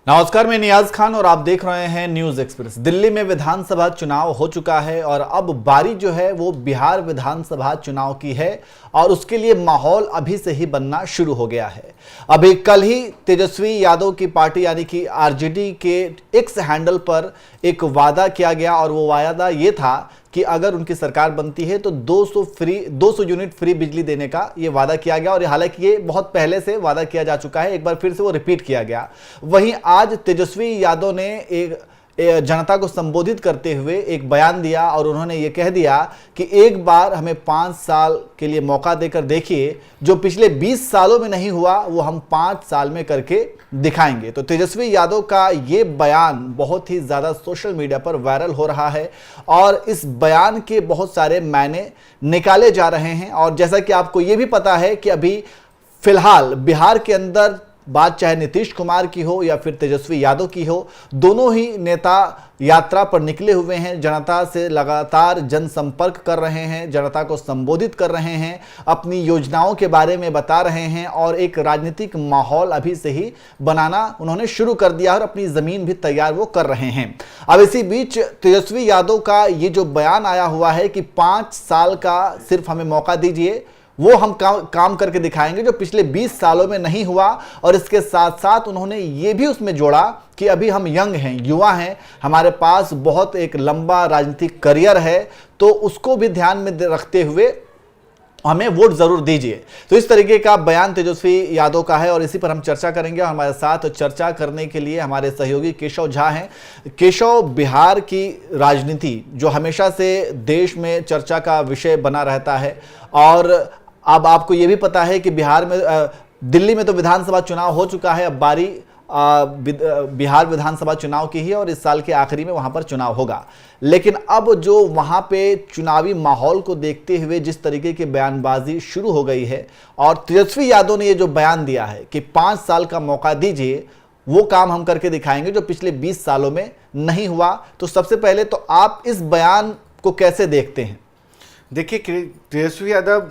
नमस्कार, मैं नियाज खान और आप देख रहे हैं न्यूज एक्सप्रेस। दिल्ली में विधानसभा चुनाव हो चुका है और अब बारी जो है वो बिहार विधानसभा चुनाव की है और उसके लिए माहौल अभी से ही बनना शुरू हो गया है। अभी कल ही तेजस्वी यादव की पार्टी यानी कि आरजेडी के एक्स हैंडल पर एक वादा किया गया और वो वादा ये था कि अगर उनकी सरकार बनती है तो 200 यूनिट फ्री बिजली देने का ये वादा किया गया और हालांकि ये बहुत पहले से वादा किया जा चुका है, एक बार फिर से वो रिपीट किया गया। वहीं आज तेजस्वी यादव ने एक जनता को संबोधित करते हुए एक बयान दिया और उन्होंने ये कह दिया कि एक बार हमें 5 साल के लिए मौका देकर देखिए, जो पिछले 20 सालों में नहीं हुआ वो हम 5 साल में करके दिखाएंगे। तो तेजस्वी यादव का ये बयान बहुत ही ज़्यादा सोशल मीडिया पर वायरल हो रहा है और इस बयान के बहुत सारे मायने निकाले जा रहे हैं। और जैसा कि आपको ये भी पता है कि अभी फिलहाल बिहार के अंदर बात चाहे नीतीश कुमार की हो या फिर तेजस्वी यादव की हो, दोनों ही नेता यात्रा पर निकले हुए हैं, जनता से लगातार जनसंपर्क कर रहे हैं, जनता को संबोधित कर रहे हैं, अपनी योजनाओं के बारे में बता रहे हैं और एक राजनीतिक माहौल अभी से ही बनाना उन्होंने शुरू कर दिया और अपनी जमीन भी तैयार वो कर रहे हैं। अब इसी बीच तेजस्वी यादव का ये जो बयान आया हुआ है कि 5 साल का सिर्फ हमें मौका दीजिए, वो हम काम करके दिखाएंगे जो पिछले 20 सालों में नहीं हुआ। और इसके साथ साथ उन्होंने ये भी उसमें जोड़ा कि अभी हम यंग हैं, युवा हैं, हमारे पास बहुत एक लंबा राजनीतिक करियर है, तो उसको भी ध्यान में रखते हुए हमें वोट जरूर दीजिए। तो इस तरीके का बयान तेजस्वी यादव का है और इसी पर हम चर्चा करेंगे। और हमारे साथ चर्चा करने के लिए हमारे सहयोगी केशव झा हैं। केशव, बिहार की राजनीति जो हमेशा से देश में चर्चा का विषय बना रहता है और अब आपको ये भी पता है कि बिहार में दिल्ली में तो विधानसभा चुनाव हो चुका है, अब बारी बिहार विधानसभा चुनाव की ही और इस साल के आखिरी में वहां पर चुनाव होगा। लेकिन अब जो वहां पे चुनावी माहौल को देखते हुए जिस तरीके की बयानबाजी शुरू हो गई है और तेजस्वी यादव ने ये जो बयान दिया है कि 5 साल का मौका दीजिए, वो काम हम करके दिखाएंगे जो पिछले 20 सालों में नहीं हुआ। तो सबसे पहले तो आप इस बयान को कैसे देखते हैं? देखिए, तेजस्वी यादव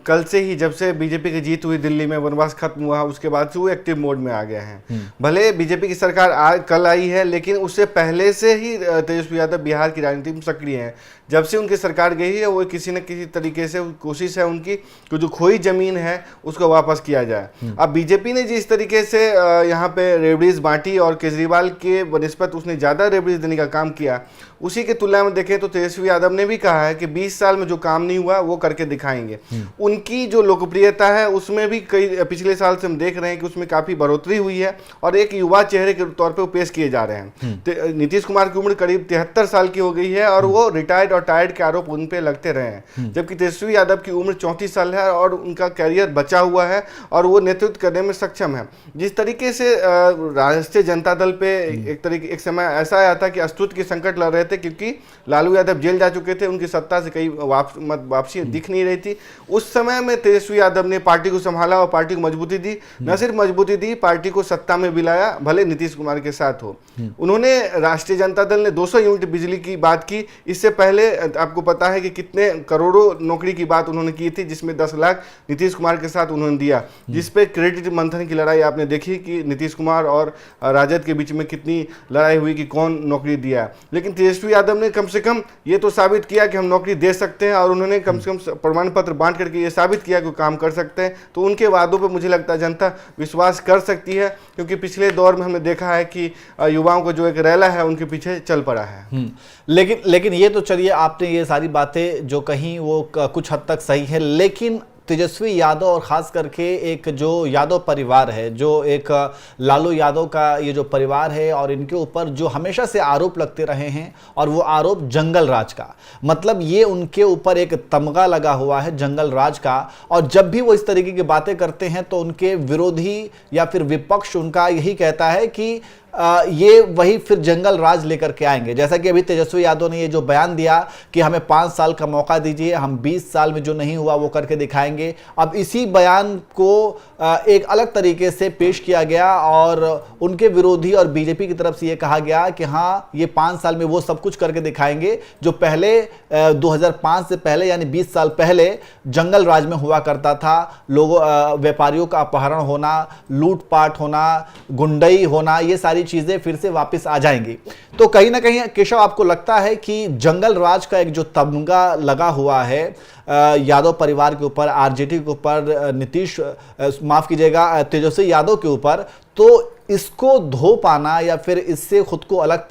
कल से ही, जब से बीजेपी की जीत हुई दिल्ली में, वनवास खत्म हुआ, उसके बाद से वो एक्टिव मोड में आ गए हैं। भले बीजेपी की सरकार कल आई है, लेकिन उससे पहले से ही तेजस्वी यादव बिहार की राजनीति में सक्रिय हैं। जब से उनकी सरकार गई है, वो किसी न किसी तरीके से कोशिश है उनकी कि जो खोई जमीन है उसको वापस किया जाए। अब बीजेपी ने जिस तरीके से यहाँ पे रेवड़ीज बांटी और केजरीवाल के बनिस्बत उसने ज़्यादा रेवड़ीज देने का काम किया, उसी के तुलना में देखें तो तेजस्वी यादव ने भी कहा है कि 20 साल में जो काम नहीं हुआ वो करके दिखाएंगे। उनकी जो लोकप्रियता है उसमें भी कई पिछले साल से हम देख रहे हैं कि उसमें काफ़ी बढ़ोतरी हुई है और एक युवा चेहरे के तौर पर वो पेश किए जा रहे हैं। नीतीश कुमार की उम्र करीब 73 साल की हो गई है और वो रिटायर्ड और टायर्ड के आरोप उन पे लगते रहे हैं, जबकि तेजस्वी यादव की उम्र 34 साल है और उनका कैरियर बचा हुआ है और वो नेतृत्व करने में सक्षम है। जिस तरीके से राष्ट्रीय जनता दल पे एक समय ऐसा आया था कि अस्तुत के संकट लड़ रहे थे, क्योंकि लालू यादव जेल जा चुके थे, उनकी सत्ता से कई वापसी दिख नहीं रही थी। उस समय में तेजस्वी यादव ने पार्टी को संभाला और पार्टी को मजबूती दी। न सिर्फ मजबूती दी, पार्टी को सत्ता में भी लाया, भले नीतीश कुमार के साथ हो। उन्होंने राष्ट्रीय जनता दल ने 200 यूनिट बिजली की बात की। इससे पहले आपको पता है कि कितने करोड़ों नौकरी की बात उन्होंने की थी, जिसमें 10 लाख नीतीश कुमार के साथ उन्होंने दिया, जिसपे क्रेडिट मंथन की लड़ाई आपने देखी कि नीतीश कुमार और राजद के बीच में कितनी लड़ाई हुई कि कौन नौकरी दिया। लेकिन तेजस्वी यादव ने कम से कम ये तो साबित किया कि हम नौकरी दे सकते हैं और उन्होंने कम से कम प्रमाण पत्र बांट करके ये साबित किया कि काम कर सकते हैं। तो उनके वादों पर मुझे लगता है जनता विश्वास कर सकती है, क्योंकि पिछले दौर में हमने देखा है कि युवाओं को जो एक रैला है उनके पीछे चल पड़ा है। लेकिन ये तो चलिए, आपने ये सारी बातें जो कहीं वो कुछ हद तक सही है, लेकिन तेजस्वी यादव और ख़ास करके एक जो यादव परिवार है, जो एक लालू यादव का ये जो परिवार है और इनके ऊपर जो हमेशा से आरोप लगते रहे हैं और वो आरोप जंगल राज का, मतलब ये उनके ऊपर एक तमगा लगा हुआ है जंगल राज का। और जब भी वो इस तरीके की बातें करते हैं तो उनके विरोधी या फिर विपक्ष उनका यही कहता है कि ये वही फिर जंगल राज लेकर के आएंगे। जैसा कि अभी तेजस्वी यादव ने ये जो बयान दिया कि हमें 5 साल का मौका दीजिए, हम 20 साल में जो नहीं हुआ वो करके दिखाएंगे। अब इसी बयान को एक अलग तरीके से पेश किया गया और उनके विरोधी और बीजेपी की तरफ से ये कहा गया कि हाँ, ये 5 साल में वो सब कुछ करके दिखाएंगे जो पहले 2005 से पहले यानी 20 साल पहले जंगल राज में हुआ करता था। लोगों व्यापारियों का अपहरण होना, लूटपाट होना, गुंडई होना, ये सारी चीजें फिर से वापस आ जाएंगी। तो कहीं ना कहीं केशव, आपको लगता है कि जंगल राज का एक जो तमगा लगा हुआ है यादव परिवार के ऊपर, आरजेडी के ऊपर, नीतीश माफ कीजिएगा तेजस्वी यादव के ऊपर, तो इसको धो पाना या फिर इससे खुद को अलग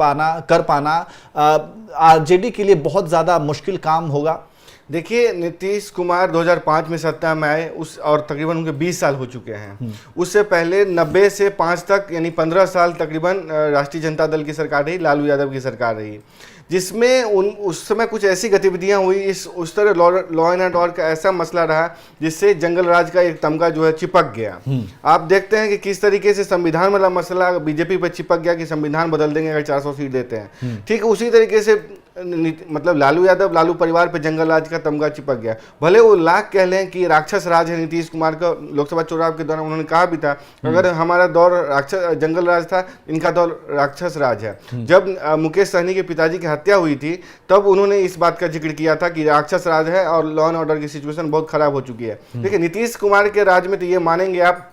कर पाना आरजेडी के लिए बहुत ज्यादा मुश्किल काम होगा? देखिए, नीतीश कुमार 2005 में सत्ता में आए, और तकरीबन उनके 20 साल हो चुके हैं। उससे पहले 90 से 5 तक यानी 15 साल तकरीबन राष्ट्रीय जनता दल की सरकार रही, लालू यादव की सरकार रही, जिसमें उस समय कुछ ऐसी गतिविधियां हुई, उस तरह लॉ एंड ऑर्डर का ऐसा मसला रहा जिससे जंगल राज का एक तमगा जो है चिपक गया। आप देखते हैं कि किस तरीके से संविधान वाला मसला बीजेपी पर चिपक गया कि संविधान बदल देंगे अगर 400 सीट देते हैं। ठीक उसी तरीके से मतलब लालू यादव, लालू परिवार पे जंगल राज का तमगा चिपक गया। भले वो लाख कह लें कि राक्षस राज है नीतीश कुमार का, लोकसभा चुनाव के दौरान उन्होंने कहा भी था अगर हमारा दौर जंगल राज था, इनका दौर राक्षस राज है। जब मुकेश सहनी के पिताजी की हत्या हुई थी तब उन्होंने इस बात का जिक्र किया था कि राक्षस राज है और लॉ एंड ऑर्डर की सिचुएशन बहुत खराब हो चुकी है। देखिए, नीतीश कुमार के राज में तो ये मानेंगे आप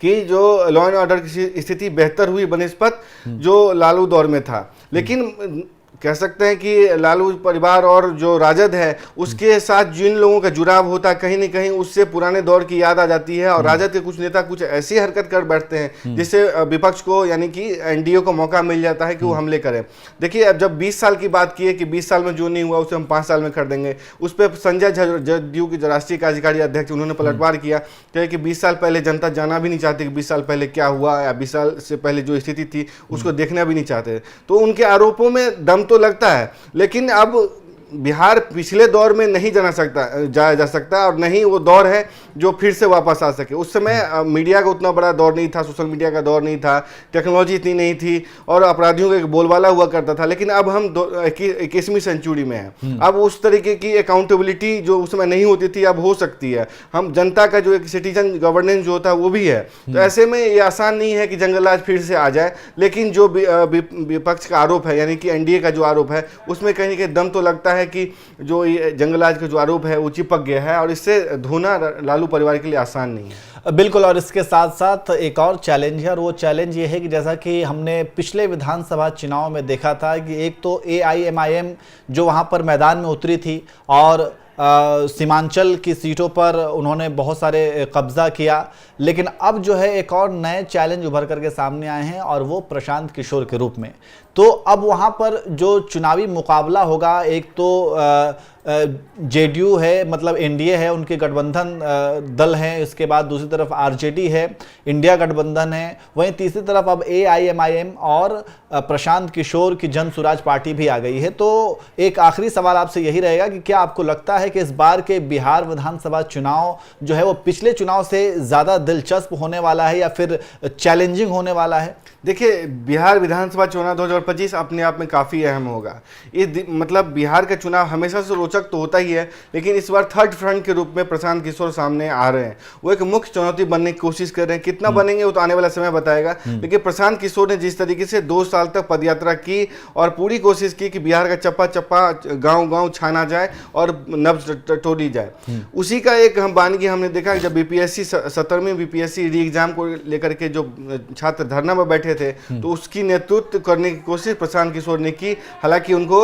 कि जो लॉ एंड ऑर्डर की स्थिति बेहतर हुई बनिस्बत जो लालू दौर में था, लेकिन कह सकते हैं कि लालू परिवार और जो राजद है उसके साथ जिन लोगों का जुड़ाव होता है कहीं न कहीं उससे पुराने दौर की याद आ जाती है, और राजद के कुछ नेता कुछ ऐसी हरकत कर बैठते हैं जिससे विपक्ष को यानी कि एनडीए को मौका मिल जाता है कि वो हमले करें। देखिए, अब जब 20 साल की बात की है कि 20 साल में जो नहीं हुआ उसे हम 5 साल में कर देंगे, उस पर संजय जदयू के राष्ट्रीय कार्यकारी अध्यक्ष उन्होंने पलटवार किया कि 20 साल पहले जनता जाना भी नहीं चाहती कि 20 साल पहले क्या हुआ या 20 साल से पहले जो स्थिति थी उसको देखना भी नहीं चाहते। तो उनके आरोपों में दम तो लगता है, लेकिन अब बिहार पिछले दौर में नहीं जाया जा सकता और नहीं वो दौर है जो फिर से वापस आ सके। उस समय मीडिया का उतना बड़ा दौर नहीं था, सोशल मीडिया का दौर नहीं था, टेक्नोलॉजी इतनी नहीं थी और अपराधियों का एक बोलबाला हुआ करता था। लेकिन अब हम 21वीं सेंचुरी में हैं। अब उस तरीके की अकाउंटेबिलिटी जो उस समय नहीं होती थी अब हो सकती है। हम जनता का जो एक सिटीजन गवर्नेंस जो होता है वो भी है। तो ऐसे में ये आसान नहीं है कि जंगल राज फिर से आ जाए, लेकिन जो विपक्ष का आरोप है यानी कि एनडीए का जो आरोप है उसमें कहीं ना कहीं दम तो लगता है कि जो ये जंगलराज का जो आरोप है वो चिपक गया है और इससे धोना लालू परिवार के लिए आसान नहीं है। बिल्कुल, और इसके साथ साथ एक और चैलेंज है और वो चैलेंज ये है कि जैसा कि हमने पिछले विधानसभा चुनाव में देखा था कि एक तो AIMIM जो वहाँ पर मैदान में उतरी थी और सीमांचल की सीटों पर उन्होंने बहुत सारे कब्जा किया, लेकिन अब जो है एक और नए चैलेंज उभर करके सामने आए हैं और वो प्रशांत किशोर के रूप में। तो अब वहाँ पर जो चुनावी मुकाबला होगा, एक तो जेडीयू है, मतलब एनडीए है, उनके गठबंधन दल हैं, इसके बाद दूसरी तरफ आरजेडी है, इंडिया गठबंधन है, वहीं तीसरी तरफ अब AIMIM और प्रशांत किशोर की जन स्वराज पार्टी भी आ गई है। तो एक आखिरी सवाल आपसे यही रहेगा कि क्या आपको लगता है कि इस बार के बिहार विधानसभा चुनाव जो है वो पिछले चुनाव से ज़्यादा दिलचस्प होने वाला है या फिर चैलेंजिंग होने वाला है? देखिए, बिहार विधानसभा चुनाव 2025 अपने आप में काफ़ी अहम होगा। ये मतलब बिहार का चुनाव हमेशा से रोचक तो होता ही है, लेकिन इस बार थर्ड फ्रंट के रूप में प्रशांत किशोर सामने आ रहे हैं। वो एक मुख्य चुनौती बनने की कोशिश कर रहे हैं। कितना बनेंगे वो तो आने वाला समय बताएगा, लेकिन प्रशांत किशोर ने जिस तरीके से 2 साल तक पदयात्रा की और पूरी कोशिश की कि बिहार का चप्पा चप्पा गाँव छाना जाए और नब्ज टटोली जाए, उसी का एक बानगी हमने देखा। जब BPSC 17वीं BPSC री एग्जाम को लेकर के जो छात्र धरना में बैठे थे तो उसकी नेतृत्व करने की कोशिश प्रशांत किशोर ने की। हालांकि उनको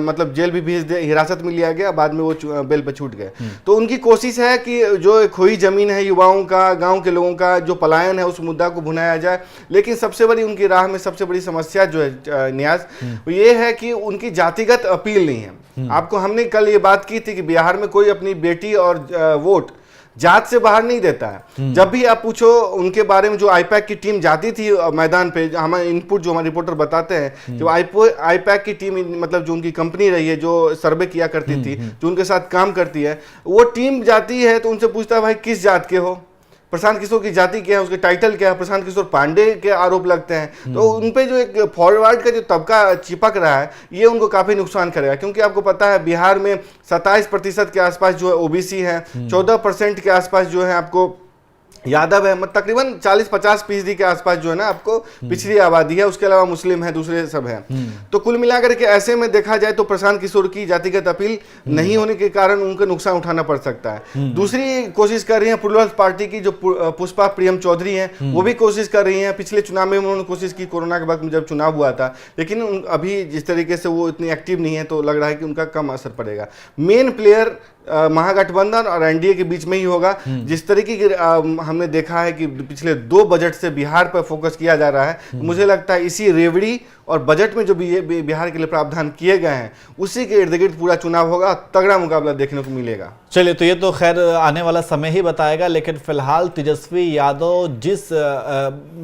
मतलब जेल भी भेज दिया, हिरासत में लिया गया, बाद में वो बेल पर छूट गए। तो उनकी कोशिश है कि जो खोई जमीन है युवाओं का, गांव के लोगों का जो पलायन है उस मुद्दा को भुनाया जाए। लेकिन सबसे बड़ी उनकी राह में सबसे बड़ी समस्या जो है न्यास, ये है कि उनकी जातिगत अपील नहीं है। आपको हमने कल ये बात की थी कि बिहार में कोई अपनी बेटी और वोट जात से बाहर नहीं देता है। जब भी आप पूछो उनके बारे में, जो आईपैक की टीम जाती थी मैदान पे, हमारे इनपुट जो हमारे रिपोर्टर बताते हैं, जो आईपैक की टीम मतलब जो उनकी कंपनी रही है जो सर्वे किया करती थी, जो उनके साथ काम करती है, वो टीम जाती है तो उनसे पूछता है भाई किस जात के हो, प्रशांत किशोर की जाति क्या है, उसके टाइटल क्या है, प्रशांत किशोर पांडे के आरोप लगते हैं। तो उन पे जो एक फॉरवर्ड का जो तबका चिपक रहा है ये उनको काफी नुकसान करेगा, क्योंकि आपको पता है बिहार में 27% के आसपास जो है ओबीसी है, 14% के आसपास जो है आपको यादव है, मतलब तकरीबन 40-50% के आसपास जो है ना आपको पिछड़ी आबादी है, उसके अलावा मुस्लिम है, दूसरे सब है। तो कुल मिलाकर के ऐसे में देखा जाए तो प्रशांत किशोर की जातिगत अपील नहीं होने के कारण उनको नुकसान उठाना पड़ सकता है। दूसरी कोशिश कर रही है प्लूरल्स पार्टी की जो पुष्पा प्रियम चौधरी हैं, वो भी कोशिश कर रही हैं। पिछले चुनाव में उन्होंने कोशिश की कोरोना के वक्त में जब चुनाव हुआ था, लेकिन अभी जिस तरीके से वो इतनी एक्टिव नहीं है तो लग रहा है कि उनका कम असर पड़ेगा। मेन प्लेयर महागठबंधन और एनडीए के बीच में ही होगा। जिस तरीके की हमने देखा है कि पिछले 2 बजट से बिहार पर फोकस किया जा रहा है, मुझे लगता है इसी रेवड़ी और बजट में जो बिहार के लिए प्रावधान किए गए हैं उसी के इर्द गिर्द पूरा चुनाव होगा, तगड़ा मुकाबला देखने को मिलेगा। चलिए, तो ये तो खैर आने वाला समय ही बताएगा, लेकिन फिलहाल तेजस्वी यादव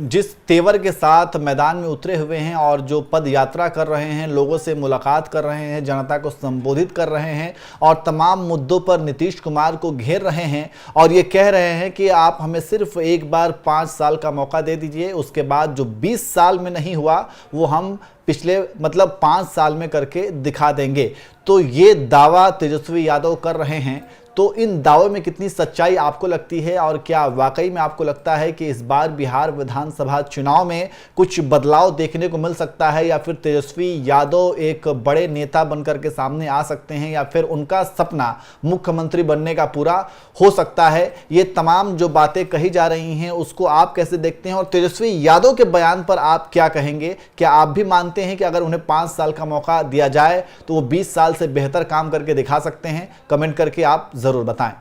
जिस तेवर के साथ मैदान में उतरे हुए हैं और जो पद यात्रा कर रहे हैं, लोगों से मुलाकात कर रहे हैं, जनता को संबोधित कर रहे हैं और तमाम मुद्दों पर नीतीश कुमार को घेर रहे हैं और ये कह रहे हैं कि आप हमें सिर्फ एक बार 5 साल का मौका दे दीजिए, उसके बाद जो 20 साल में नहीं हुआ वो हम पिछले 5 साल में करके दिखा देंगे। तो ये दावा तेजस्वी यादव कर रहे हैं, तो इन दावों में कितनी सच्चाई आपको लगती है और क्या वाकई में आपको लगता है कि इस बार बिहार विधानसभा चुनाव में कुछ बदलाव देखने को मिल सकता है या फिर तेजस्वी यादव एक बड़े नेता बनकर के सामने आ सकते हैं या फिर उनका सपना मुख्यमंत्री बनने का पूरा हो सकता है? ये तमाम जो बातें कही जा रही हैं उसको आप कैसे देखते हैं और तेजस्वी यादव के बयान पर आप क्या कहेंगे? क्या आप भी मानते हैं कि अगर उन्हें 5 साल का मौका दिया जाए तो वो 20 साल से बेहतर काम करके दिखा सकते हैं? कमेंट करके आप जरूर बताएं।